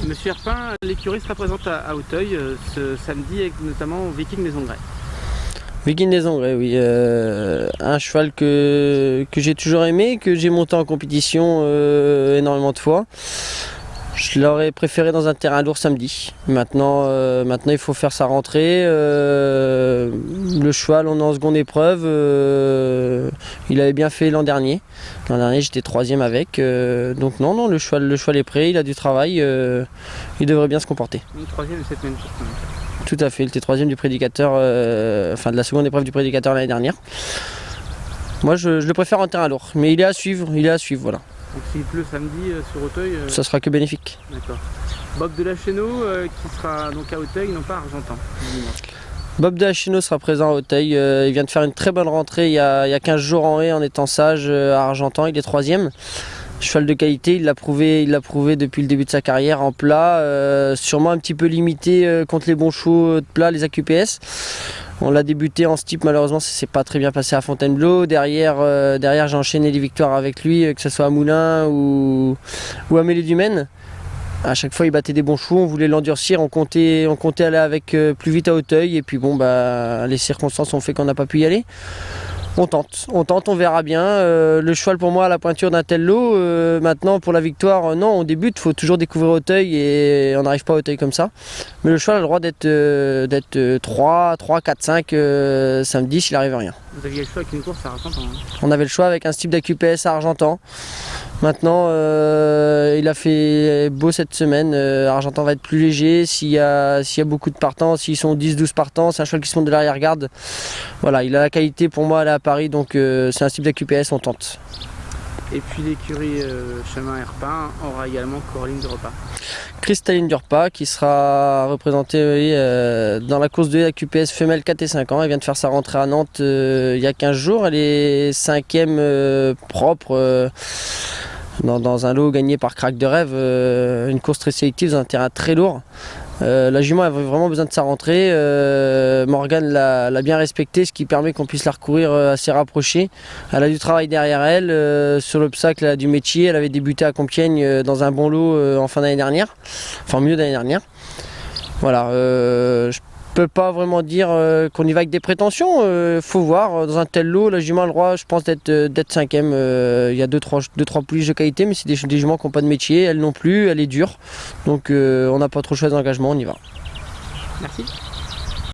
Monsieur Herpin, l'écurie sera présente à Auteuil ce samedi avec notamment Viking des Engrais. Viking des Engrais, oui. Un cheval que j'ai toujours aimé, que j'ai monté en compétition énormément de fois. Je l'aurais préféré dans un terrain lourd samedi. Maintenant, il faut faire sa rentrée. Le cheval, on est en seconde épreuve. Il avait bien fait l'an dernier. L'an dernier, j'étais 3e avec. Donc non, le cheval est prêt, il a du travail. Il devrait bien se comporter. Une 3e de cette même course. Tout à fait, il était 3e du prédicateur, de la seconde épreuve du prédicateur l'année dernière. Moi, je le préfère en terrain lourd, mais il est à suivre, voilà. Donc s'il pleut samedi sur Auteuil... Ça sera que bénéfique. D'accord. Bob de la Chéneau qui sera donc à Auteuil, non pas à Argentan. Bob de la Chéneau sera présent à Auteuil. Il vient de faire une très bonne rentrée il y a 15 jours en haie en étant sage à Argentan. Il est 3e. Cheval de qualité, il l'a prouvé depuis le début de sa carrière en plat. Sûrement un petit peu limité contre les bons chevaux de plat, les AQPS. On l'a débuté en steep, malheureusement ça s'est pas très bien passé à Fontainebleau. Derrière j'ai enchaîné les victoires avec lui, que ce soit à Moulins ou à Mêlée-du-Maine. À chaque fois il battait des bons chevaux, on voulait l'endurcir, on comptait aller avec plus vite à Auteuil et puis les circonstances ont fait qu'on n'a pas pu y aller. On tente, on verra bien. Le cheval pour moi à la pointure d'un tel lot. Maintenant pour la victoire, non, on débute, il faut toujours découvrir Auteuil et on n'arrive pas à Auteuil comme ça. Mais le cheval a le droit d'être 3, 4, 5 samedi s'il n'arrive à rien. Vous aviez le choix avec une course à Argentan. On avait le choix avec un type d'AQPS à Argentan. Maintenant, il a fait beau cette semaine. Argentan va être plus léger. S'il y a beaucoup de partants, s'ils sont 10-12 partants, c'est un cheval qui se monte de l'arrière-garde. Voilà, il a la qualité pour moi aller à Paris, donc c'est un type d'AQPS, on tente. Et puis l'écurie Chemin Herpin aura également Coraline Durepas. Cristalline Durepas qui sera représentée dans la course de AQPS femelle 4 et 5 ans. Elle vient de faire sa rentrée à Nantes il y a 15 jours. Elle est 5e propre dans un lot gagné par Crack de Rêve. Une course très sélective dans un terrain très lourd. La jument avait vraiment besoin de sa rentrée. Morgane l'a bien respectée, ce qui permet qu'on puisse la recourir assez rapprochée. Elle a du travail derrière elle. Sur l'obstacle, elle a du métier. Elle avait débuté à Compiègne dans un bon lot en fin d'année dernière, enfin au milieu d'année dernière. Voilà, je peux pas vraiment dire qu'on y va avec des prétentions. Faut voir, dans un tel lot, la jument a le droit, je pense, d'être 5e. Il y a 2-3 pouliches de qualité, mais c'est des juments qui n'ont pas de métier. Elle non plus, elle est dure. Donc on n'a pas trop choisi d'engagement, on y va. Merci.